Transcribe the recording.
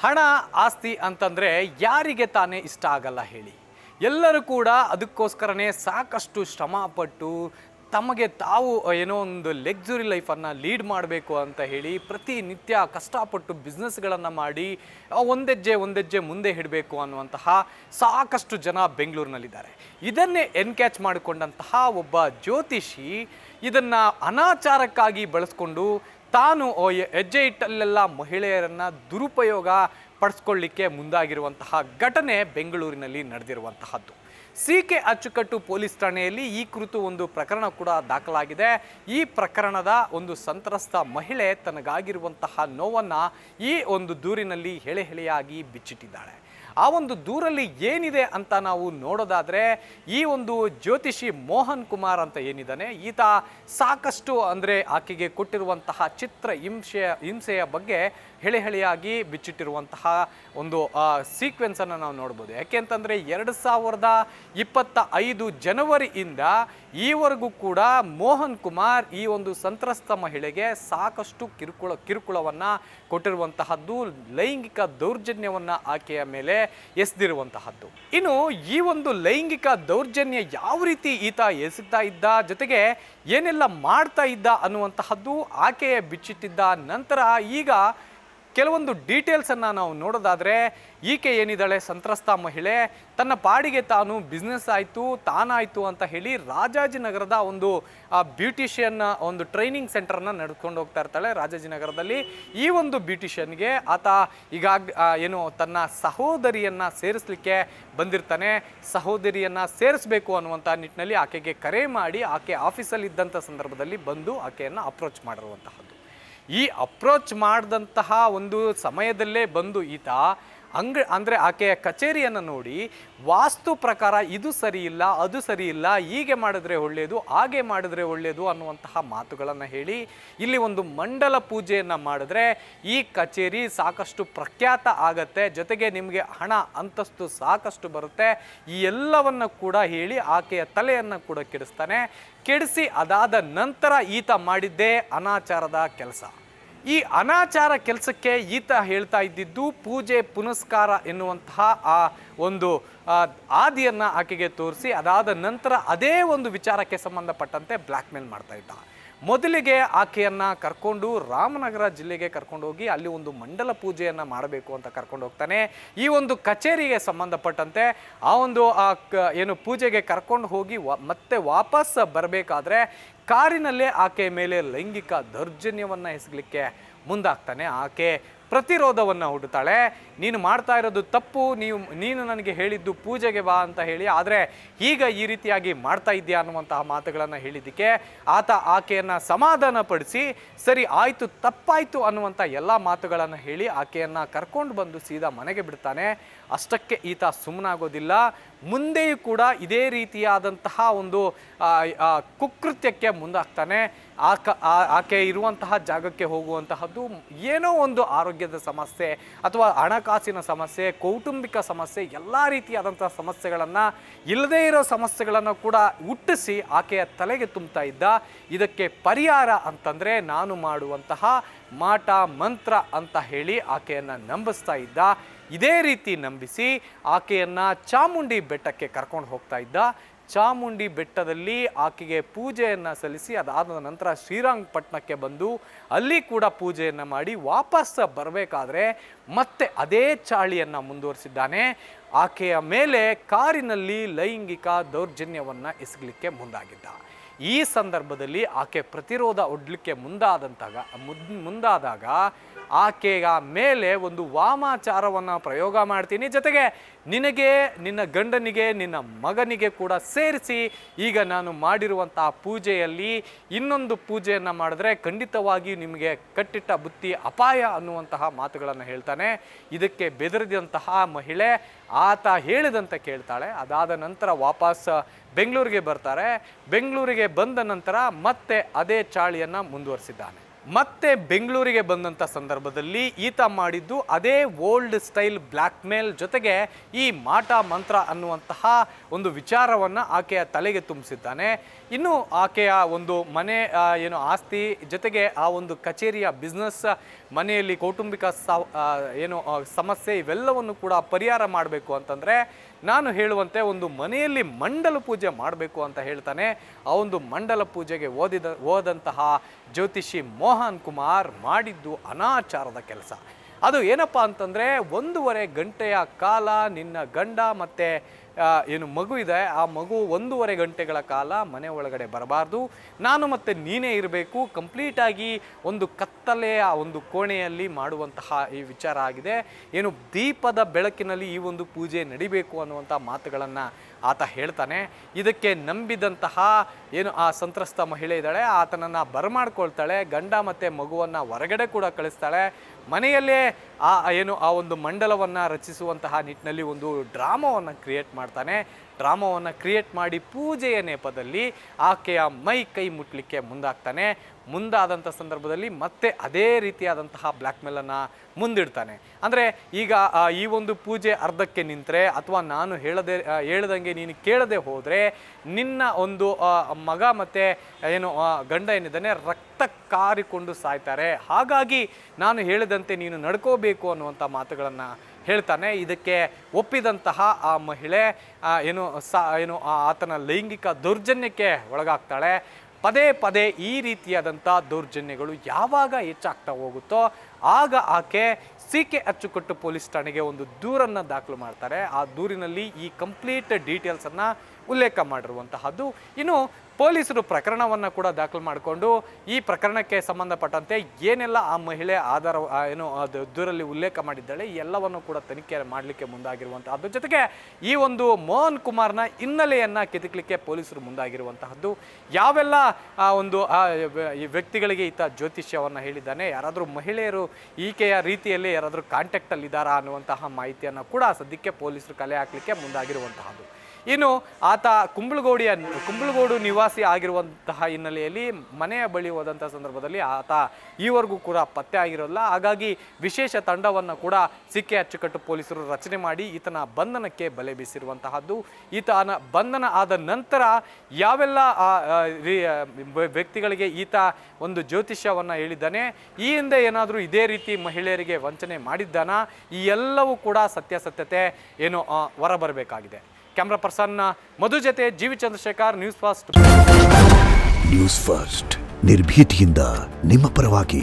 ಹಣ ಆಸ್ತಿ ಅಂತಂದರೆ ಯಾರಿಗೆ ತಾನೇ ಇಷ್ಟ ಆಗಲ್ಲ ಹೇಳಿ. ಎಲ್ಲರೂ ಕೂಡ ಅದಕ್ಕೋಸ್ಕರನೇ ಸಾಕಷ್ಟು ಶ್ರಮಪಟ್ಟು ತಮಗೆ ತಾವು ಏನೋ ಒಂದು ಲಕ್ಸುರಿ ಲೈಫನ್ನು ಲೀಡ್ ಮಾಡಬೇಕು ಅಂತ ಹೇಳಿ ಪ್ರತಿನಿತ್ಯ ಕಷ್ಟಪಟ್ಟು ಬಿಸ್ನೆಸ್ಗಳನ್ನು ಮಾಡಿ ಒಂದೆಜ್ಜೆ ಮುಂದೆ ಇಡಬೇಕು ಅನ್ನುವಂತಹ ಸಾಕಷ್ಟು ಜನ ಬೆಂಗಳೂರಿನಲ್ಲಿದ್ದಾರೆ. ಇದನ್ನೇ ಎನ್ಕ್ಯಾಚ್ ಮಾಡಿಕೊಂಡಂತಹ ಒಬ್ಬ ಜ್ಯೋತಿಷಿ ಇದನ್ನು ಅನಾಚಾರಕ್ಕಾಗಿ ಬಳಸ್ಕೊಂಡು ತಾನು ಹೆಜ್ಜೆ ಇಟ್ಟಲ್ಲೆಲ್ಲ ಮಹಿಳೆಯರನ್ನು ದುರುಪಯೋಗ ಪಡಿಸ್ಕೊಳ್ಳಿಕ್ಕೆ ಮುಂದಾಗಿರುವಂತಹ ಘಟನೆ ಬೆಂಗಳೂರಿನಲ್ಲಿ ನಡೆದಿರುವಂತಹದ್ದು. ಸಿ.ಕೆ. ಅಚ್ಚುಕಟ್ಟು ಪೊಲೀಸ್ ಠಾಣೆಯಲ್ಲಿ ಈ ಕುರಿತು ಒಂದು ಪ್ರಕರಣ ಕೂಡ ದಾಖಲಾಗಿದೆ. ಈ ಪ್ರಕರಣದ ಒಂದು ಸಂತ್ರಸ್ತ ಮಹಿಳೆ ತನಗಾಗಿರುವಂತಹ ನೋವನ್ನು ಈ ಒಂದು ದೂರಿನಲ್ಲಿ ಹೆಳೆಯಾಗಿ ಬಿಚ್ಚಿಟ್ಟಿದ್ದಾಳೆ. ಆ ಒಂದು ದೂರಲ್ಲಿ ಏನಿದೆ ಅಂತ ನಾವು ನೋಡೋದಾದರೆ, ಈ ಒಂದು ಜ್ಯೋತಿಷಿ ಮೋಹನ್ ಕುಮಾರ್ ಅಂತ ಏನಿದ್ದಾನೆ, ಈತ ಸಾಕಷ್ಟು ಅಂದರೆ ಆಕೆಗೆ ಕೊಟ್ಟಿರುವಂತಹ ಚಿತ್ರ ಹಿಂಸೆಯ ಬಗ್ಗೆ ಹೆಳೆಯಾಗಿ ಬಿಚ್ಚಿಟ್ಟಿರುವಂತಹ ಒಂದು ಸೀಕ್ವೆನ್ಸನ್ನು ನಾವು ನೋಡ್ಬೋದು. ಯಾಕೆ ಅಂತಂದರೆ 2025 ಜನವರಿಯಿಂದ ಈವರೆಗೂ ಕೂಡ ಮೋಹನ್ ಕುಮಾರ್ ಈ ಒಂದು ಸಂತ್ರಸ್ತ ಮಹಿಳೆಗೆ ಸಾಕಷ್ಟು ಕಿರುಕುಳವನ್ನು ಕೊಟ್ಟಿರುವಂತಹದ್ದು, ಲೈಂಗಿಕ ದೌರ್ಜನ್ಯವನ್ನು ಆಕೆಯ ಮೇಲೆ ಎಸೆದಿರುವಂತಹದ್ದು. ಇನ್ನು ಈ ಒಂದು ಲೈಂಗಿಕ ದೌರ್ಜನ್ಯ ಯಾವ ರೀತಿ ಈತ ಎಸಗ್ತಾ ಇದ್ದ, ಜೊತೆಗೆ ಏನೆಲ್ಲ ಮಾಡ್ತಾ ಇದ್ದ ಅನ್ನುವಂತಹದ್ದು ಆಕೆಯ ಬಿಚ್ಚಿಟ್ಟಿದ್ದ ನಂತರ ಈಗ ಕೆಲವೊಂದು ಡೀಟೇಲ್ಸನ್ನು ನಾವು ನೋಡೋದಾದರೆ, ಈಕೆ ಏನಿದ್ದಾಳೆ ಸಂತ್ರಸ್ತ ಮಹಿಳೆ ತನ್ನ ಪಾಡಿಗೆ ತಾನು ಬಿಸ್ನೆಸ್ ಆಯಿತು ತಾನಾಯಿತು ಅಂತ ಹೇಳಿ ರಾಜಾಜಿನಗರದ ಒಂದು ಬ್ಯೂಟಿಷಿಯನ್ ಒಂದು ಟ್ರೈನಿಂಗ್ ಸೆಂಟರನ್ನು ನಡೆದುಕೊಂಡು ಹೋಗ್ತಾ ಇರ್ತಾಳೆ ರಾಜಾಜಿನಗರದಲ್ಲಿ. ಈ ಒಂದು ಬ್ಯೂಟಿಷಿಯನ್ಗೆ ಆತ ಏನು ತನ್ನ ಸಹೋದರಿಯನ್ನು ಸೇರಿಸಲಿಕ್ಕೆ ಬಂದಿರ್ತಾನೆ. ಸಹೋದರಿಯನ್ನು ಸೇರಿಸಬೇಕು ಅನ್ನುವಂಥ ನಿಟ್ಟಿನಲ್ಲಿ ಆಕೆಗೆ ಕರೆ ಮಾಡಿ ಆಕೆ ಆಫೀಸಲ್ಲಿ ಇದ್ದಂಥ ಸಂದರ್ಭದಲ್ಲಿ ಬಂದು ಆಕೆಯನ್ನು ಅಪ್ರೋಚ್ ಮಾಡಿರುವಂತಹದ್ದು. ಈ ಅಪ್ರೋಚ್ ಮಾಡಿದಂತಹ ಒಂದು ಸಮಯದಲ್ಲೇ ಬಂದು ಈತ ಅಂದರೆ ಆಕೆಯ ಕಚೇರಿಯನ್ನು ನೋಡಿ ವಾಸ್ತು ಪ್ರಕಾರ ಇದು ಸರಿ ಇಲ್ಲ, ಅದು ಸರಿ ಇಲ್ಲ, ಹೀಗೆ ಮಾಡಿದ್ರೆ ಒಳ್ಳೆಯದು, ಹಾಗೆ ಮಾಡಿದ್ರೆ ಒಳ್ಳೆಯದು ಅನ್ನುವಂತಹ ಮಾತುಗಳನ್ನು ಹೇಳಿ ಇಲ್ಲಿ ಒಂದು ಮಂಡಲ ಪೂಜೆಯನ್ನು ಮಾಡಿದ್ರೆ ಈ ಕಚೇರಿ ಸಾಕಷ್ಟು ಪ್ರಖ್ಯಾತ ಆಗತ್ತೆ, ಜೊತೆಗೆ ನಿಮಗೆ ಹಣ ಅಂತಸ್ತು ಸಾಕಷ್ಟು ಬರುತ್ತೆ, ಈ ಎಲ್ಲವನ್ನು ಕೂಡ ಹೇಳಿ ಆಕೆಯ ತಲೆಯನ್ನು ಕೂಡ ಕೆಡಿಸಿ ಅದಾದ ನಂತರ ಈತ ಮಾಡಿದ್ದೇ ಅನಾಚಾರದ ಕೆಲಸ. ಈ ಅನಾಚಾರ ಕೆಲಸಕ್ಕೆ ಈತ ಹೇಳ್ತಾ ಇದ್ದಿದ್ದು ಪೂಜೆ ಪುನಸ್ಕಾರ ಎನ್ನುವಂತಹ ಆ ಒಂದು ಆದಿಯನ್ನು ಆಕೆಗೆ ತೋರಿಸಿ ಅದಾದ ನಂತರ ಅದೇ ಒಂದು ವಿಚಾರಕ್ಕೆ ಸಂಬಂಧಪಟ್ಟಂತೆ ಬ್ಲ್ಯಾಕ್ ಮೇಲ್ ಮಾಡ್ತಾ ಇದ್ದ. ಮೊದಲಿಗೆ ಆಕೆಯನ್ನು ಕರ್ಕೊಂಡು ರಾಮನಗರ ಜಿಲ್ಲೆಗೆ ಕರ್ಕೊಂಡು ಹೋಗಿ ಅಲ್ಲಿ ಒಂದು ಮಂಡಲ ಪೂಜೆಯನ್ನು ಮಾಡಬೇಕು ಅಂತ ಕರ್ಕೊಂಡು ಹೋಗ್ತಾನೆ. ಈ ಒಂದು ಕಚೇರಿಗೆ ಸಂಬಂಧಪಟ್ಟಂತೆ ಆ ಒಂದು ಏನು ಪೂಜೆಗೆ ಕರ್ಕೊಂಡು ಹೋಗಿ ಮತ್ತೆ ವಾಪಸ್ ಬರಬೇಕಾದ್ರೆ ಕಾರಿನಲ್ಲೇ ಆಕೆಯ ಮೇಲೆ ಲೈಂಗಿಕ ದೌರ್ಜನ್ಯವನ್ನು ಎಸಗಲಿಕ್ಕೆ ಮುಂದಾಗ್ತಾನೆ. ಆಕೆ ಪ್ರತಿರೋಧವನ್ನು ಹುಡುತಾಳೆ. ನೀನು ಮಾಡ್ತಾ ಇರೋದು ತಪ್ಪು, ನೀನು ನನಗೆ ಹೇಳಿದ್ದು ಪೂಜೆಗೆ ಬಾ ಅಂತ ಹೇಳಿ, ಆದರೆ ಈಗ ಈ ರೀತಿಯಾಗಿ ಮಾಡ್ತಾ ಇದೆಯಾ ಅನ್ನುವಂತಹ ಮಾತುಗಳನ್ನು ಹೇಳಿದ್ದಕ್ಕೆ ಆತ ಆಕೆಯನ್ನು ಸಮಾಧಾನಪಡಿಸಿ ಸರಿ ಆಯಿತು ತಪ್ಪಾಯಿತು ಅನ್ನುವಂಥ ಎಲ್ಲ ಮಾತುಗಳನ್ನು ಹೇಳಿ ಆಕೆಯನ್ನು ಕರ್ಕೊಂಡು ಬಂದು ಸೀದಾ ಮನೆಗೆ ಬಿಡ್ತಾನೆ. ಅಷ್ಟಕ್ಕೆ ಈತ ಸುಮ್ಮನಾಗೋದಿಲ್ಲ. ಮುಂದೆಯೂ ಕೂಡ ಇದೇ ರೀತಿಯಾದಂತಹ ಒಂದು ಕುಕೃತ್ಯಕ್ಕೆ ಮುಂದಾಗ್ತಾನೆ. ಆಕೆ ಇರುವಂತಹ ಜಾಗಕ್ಕೆ ಹೋಗುವಂತಹದ್ದು ಏನೋ ಒಂದು ಆರೋಗ್ಯದ ಸಮಸ್ಯೆ ಅಥವಾ ಹಣಕಾಸಿನ ಸಮಸ್ಯೆ, ಕೌಟುಂಬಿಕ ಸಮಸ್ಯೆ, ಎಲ್ಲ ರೀತಿಯಾದಂತಹ ಸಮಸ್ಯೆಗಳನ್ನು, ಇಲ್ಲದೇ ಇರೋ ಸಮಸ್ಯೆಗಳನ್ನು ಕೂಡ ಹುಟ್ಟಿಸಿ ಆಕೆಯ ತಲೆಗೆ ತುಂಬ್ತಾ ಇದ್ದ. ಇದಕ್ಕೆ ಪರಿಹಾರ ಅಂತಂದರೆ ನಾನು ಮಾಡುವಂತಹ ಮಾಟ ಮಂತ್ರ ಅಂತ ಹೇಳಿ ಆಕೆಯನ್ನು ನಂಬಿಸ್ತಾ ಇದ್ದ. ಇದೇ ರೀತಿ ನಂಬಿಸಿ ಆಕೆಯನ್ನು ಚಾಮುಂಡಿ ಬೆಟ್ಟಕ್ಕೆ ಕರ್ಕೊಂಡು ಹೋಗ್ತಾ ಇದ್ದ. ಚಾಮುಂಡಿ ಬೆಟ್ಟದಲ್ಲಿ ಆಕೆಗೆ ಪೂಜೆಯನ್ನು ಸಲ್ಲಿಸಿ ಅದಾದ ನಂತರ ಶ್ರೀರಂಗಪಟ್ಟಣಕ್ಕೆ ಬಂದು ಅಲ್ಲಿ ಕೂಡ ಪೂಜೆಯನ್ನು ಮಾಡಿ ವಾಪಸ್ ಬರಬೇಕಾದ್ರೆ ಮತ್ತೆ ಅದೇ ಚಾಳಿಯನ್ನು ಮುಂದುವರಿಸಿದ್ದಾನೆ. ಆಕೆಯ ಮೇಲೆ ಕಾರಿನಲ್ಲಿ ಲೈಂಗಿಕ ದೌರ್ಜನ್ಯವನ್ನು ಎಸಗಲಿಕ್ಕೆ ಮುಂದಾಗಿದ್ದ. ಈ ಸಂದರ್ಭದಲ್ಲಿ ಆಕೆ ಪ್ರತಿರೋಧ ಒಡ್ಲಿಕ್ಕೆ ಮುಂದಾದಾಗ ಆಕೆಯ ಮೇಲೆ ಒಂದು ವಾಮಾಚಾರವನ್ನು ಪ್ರಯೋಗ ಮಾಡ್ತೀನಿ, ಜೊತೆಗೆ ನಿನಗೆ, ನಿನ್ನ ಗಂಡನಿಗೆ, ನಿನ್ನ ಮಗನಿಗೆ ಕೂಡ ಸೇರಿಸಿ ಈಗ ನಾನು ಮಾಡಿರುವಂತಹ ಪೂಜೆಯಲ್ಲಿ ಇನ್ನೊಂದು ಪೂಜೆಯನ್ನು ಮಾಡಿದ್ರೆ ಖಂಡಿತವಾಗಿ ನಿಮಗೆ ಕಟ್ಟಿಟ್ಟ ಬುತ್ತಿ ಅಪಾಯ ಅನ್ನುವಂತಹ ಮಾತುಗಳನ್ನು ಹೇಳ್ತಾನೆ. ಇದಕ್ಕೆ ಬೆದರಿದಂತಹ ಮಹಿಳೆ ಆತ ಹೇಳಿದಂತೆ ಕೇಳ್ತಾಳೆ. ಅದಾದ ನಂತರ ವಾಪಸ್ ಬೆಂಗಳೂರಿಗೆ ಬರ್ತಾರೆ. ಬೆಂಗಳೂರಿಗೆ ಬಂದ ನಂತರ ಮತ್ತೆ ಅದೇ ಚಾಳಿಯನ್ನು ಮುಂದುವರಿಸಿದ್ದಾನೆ. ಮತ್ತೆ ಬೆಂಗಳೂರಿಗೆ ಬಂದಂಥ ಸಂದರ್ಭದಲ್ಲಿ ಈತ ಮಾಡಿದ್ದು ಅದೇ ಓಲ್ಡ್ ಸ್ಟೈಲ್ ಬ್ಲ್ಯಾಕ್ ಮೇಲ್, ಜೊತೆಗೆ ಈ ಮಾಟ ಮಂತ್ರ ಅನ್ನುವಂತಹ ಒಂದು ವಿಚಾರವನ್ನು ಆಕೆಯ ತಲೆಗೆ ತುಂಬಿಸಿದ್ದಾನೆ. ಇನ್ನು ಆಕೆಯ ಒಂದು ಮನೆ ಏನು ಆಸ್ತಿ ಜೊತೆಗೆ ಆ ಒಂದು ಕಚೇರಿಯ ಬಿಸ್ನೆಸ್, ಮನೆಯಲ್ಲಿ ಕೌಟುಂಬಿಕ ಸಮಸ್ಯೆ ಇವೆಲ್ಲವನ್ನು ಕೂಡ ಪರಿಹಾರ ಮಾಡಬೇಕು ಅಂತಂದರೆ ನಾನು ಹೇಳುವಂತೆ ಒಂದು ಮನೆಯಲ್ಲಿ ಮಂಡಲ ಪೂಜೆ ಮಾಡಬೇಕು ಅಂತ ಹೇಳ್ತಾನೆ. ಆ ಒಂದು ಮಂಡಲ ಪೂಜೆಗೆ ಹೋದಂತಹ ಜ್ಯೋತಿಷಿ ಮೋಹನ್ ಕುಮಾರ್ ಮಾಡಿದ್ದು ಅನಾಚಾರದ ಕೆಲಸ. ಅದು ಏನಪ್ಪ ಅಂತಂದರೆ 1.5 ಗಂಟೆಯ ಕಾಲ ನಿನ್ನ ಗಂಡ ಮತ್ತು ಏನು ಮಗು ಇದೆ, ಆ ಮಗು 1.5 ಗಂಟೆಗಳ ಕಾಲ ಮನೆ ಒಳಗಡೆ ಬರಬಾರ್ದು, ನಾನು ಮತ್ತು ನೀನೇ ಇರಬೇಕು, ಕಂಪ್ಲೀಟಾಗಿ ಒಂದು ಕತ್ತಲೆಯ ಒಂದು ಕೋಣೆಯಲ್ಲಿ ಮಾಡುವಂತಹ ಈ ವಿಚಾರ ಆಗಿದೆ. ಏನು ದೀಪದ ಬೆಳಕಿನಲ್ಲಿ ಈ ಒಂದು ಪೂಜೆ ನಡಿಬೇಕು ಅನ್ನುವಂಥ ಮಾತುಗಳನ್ನು ಆತ ಹೇಳ್ತಾನೆ. ಇದಕ್ಕೆ ನಂಬಿದಂತಹ ಏನು ಆ ಸಂತ್ರಸ್ತ ಮಹಿಳೆ ಇದ್ದಾಳೆ, ಆತನನ್ನು ಬರಮಾಡ್ಕೊಳ್ತಾಳೆ, ಗಂಡ ಮತ್ತು ಮಗುವನ್ನು ಹೊರಗಡೆ ಕೂಡ ಕಳಿಸ್ತಾಳೆ. ಮನೆಯಲ್ಲೇ ಆ ಒಂದು ಮಂಡಲವನ್ನು ರಚಿಸುವಂತಹ ನಿಟ್ಟಿನಲ್ಲಿ ಒಂದು ಡ್ರಾಮಾವನ್ನು ಕ್ರಿಯೇಟ್ ಮಾಡ್ತಾನೆ. ಡ್ರಾಮಾವನ್ನು ಕ್ರಿಯೇಟ್ ಮಾಡಿ ಪೂಜೆಯ ನೆಪದಲ್ಲಿ ಆಕೆಯ ಕೈ ಮುಟ್ಲಿಕ್ಕೆ ಮುಂದಾದಂಥ ಸಂದರ್ಭದಲ್ಲಿ ಮತ್ತೆ ಅದೇ ರೀತಿಯಾದಂತಹ ಬ್ಲ್ಯಾಕ್ಮೇಲನ್ನು ಮುಂದಿಡ್ತಾನೆ. ಅಂದರೆ ಈಗ ಈ ಒಂದು ಪೂಜೆ ಅರ್ಧಕ್ಕೆ ನಿಂತರೆ ಅಥವಾ ನಾನು ಹೇಳ್ದಂಗೆ ನೀನು ಕೇಳದೆ ಹೋದರೆ ನಿನ್ನ ಒಂದು ಮಗ ಮತ್ತು ಏನು ಗಂಡ ಏನಿದ್ದಾನೆ ರಕ್ತ ಕಾರಿಕೊಂಡು ಸಾಯ್ತಾರೆ, ಹಾಗಾಗಿ ನಾನು ಹೇಳಿದಂತೆ ನೀನು ನಡ್ಕೋಬೇಕು ಅನ್ನುವಂಥ ಮಾತುಗಳನ್ನು ಹೇಳ್ತಾನೆ. ಇದಕ್ಕೆ ಒಪ್ಪಿದಂತಹ ಆ ಮಹಿಳೆ ಆತನ ಲೈಂಗಿಕ ದೌರ್ಜನ್ಯಕ್ಕೆ ಒಳಗಾಗ್ತಾಳೆ. ಪದೇ ಈ ರೀತಿಯಾದಂಥ ದೌರ್ಜನ್ಯಗಳು ಯಾವಾಗ ಹೆಚ್ಚಾಗ್ತಾ ಹೋಗುತ್ತೋ ಆಗ ಆಕೆ CK ಅಚ್ಚುಕಟ್ಟು ಪೊಲೀಸ್ ಠಾಣೆಗೆ ಒಂದು ದೂರನ್ನು ದಾಖಲು ಮಾಡ್ತಾರೆ. ಆ ದೂರಿನಲ್ಲಿ ಈ ಕಂಪ್ಲೀಟ್ ಡೀಟೇಲ್ಸನ್ನು ಉಲ್ಲೇಖ ಮಾಡಿರುವಂತಹದ್ದು. ಇನ್ನು ಪೊಲೀಸರು ಪ್ರಕರಣವನ್ನು ಕೂಡ ದಾಖಲು ಮಾಡಿಕೊಂಡು ಈ ಪ್ರಕರಣಕ್ಕೆ ಸಂಬಂಧಪಟ್ಟಂತೆ ಏನೆಲ್ಲ ಆ ಮಹಿಳೆ ದೂರಲ್ಲಿ ಉಲ್ಲೇಖ ಮಾಡಿದ್ದಾಳೆ ಎಲ್ಲವನ್ನು ಕೂಡ ತನಿಖೆ ಮಾಡಲಿಕ್ಕೆ ಮುಂದಾಗಿರುವಂತಹದ್ದು. ಜೊತೆಗೆ ಈ ಒಂದು ಮೋಹನ್ ಕುಮಾರ್ನ ಹಿನ್ನೆಲೆಯನ್ನು ಕೆದಕಲಿಕ್ಕೆ ಪೊಲೀಸರು ಮುಂದಾಗಿರುವಂತಹದ್ದು. ಯಾವೆಲ್ಲ ಒಂದು ಈ ವ್ಯಕ್ತಿಗಳಿಗೆ ಈತ ಜ್ಯೋತಿಷ್ಯವನ್ನು ಹೇಳಿದ್ದಾನೆ, ಯಾರಾದರೂ ಮಹಿಳೆಯರು ಈಕೆಯ ರೀತಿಯಲ್ಲಿ ಯಾರಾದರೂ ಕಾಂಟ್ಯಾಕ್ಟಲ್ಲಿ ಇದ್ದಾರಾ ಅನ್ನುವಂತಹ ಮಾಹಿತಿಯನ್ನು ಕೂಡ ಸದ್ಯಕ್ಕೆ ಪೊಲೀಸರು ಕಲೆ ಹಾಕಲಿಕ್ಕೆ ಮುಂದಾಗಿರುವಂತಹದ್ದು. ಇನ್ನು ಆತ ಕುಂಬಳಗೋಡು ನಿವಾಸಿ ಆಗಿರುವಂತಹ ಹಿನ್ನೆಲೆಯಲ್ಲಿ ಮನೆಯ ಬಳಿ ಹೋದಂಥ ಸಂದರ್ಭದಲ್ಲಿ ಆತ ಈವರೆಗೂ ಕೂಡ ಪತ್ತೆ ಆಗಿರೋಲ್ಲ. ಹಾಗಾಗಿ ವಿಶೇಷ ತಂಡವನ್ನು ಕೂಡ CK ಅಚ್ಚುಕಟ್ಟು ಪೊಲೀಸರು ರಚನೆ ಮಾಡಿ ಈತನ ಬಂಧನಕ್ಕೆ ಬಲೆ ಬೀಸಿರುವಂತಹದ್ದು. ಈತನ ಬಂಧನ ಆದ ನಂತರ ಯಾವೆಲ್ಲ ವ್ಯಕ್ತಿಗಳಿಗೆ ಈತ ಒಂದು ಜ್ಯೋತಿಷ್ಯವನ್ನು ಹೇಳಿದ್ದಾನೆ, ಈ ಹಿಂದೆ ಏನಾದರೂ ಇದೇ ರೀತಿ ಮಹಿಳೆಯರಿಗೆ ವಂಚನೆ ಮಾಡಿದ್ದಾನಾ, ಈ ಎಲ್ಲವೂ ಕೂಡ ಸತ್ಯಾಸತ್ಯತೆ ಹೊರಬರಬೇಕಾಗಿದೆ. ಕ್ಯಾಮ್ರಾ ಪರ್ಸನ್ ಮಧು ಜೊತೆ G V Chandrashekar, news first. News first ನಿರ್ಭೀತಿಯಿಂದ ನಿಮ್ಮ ಪರವಾಗಿ.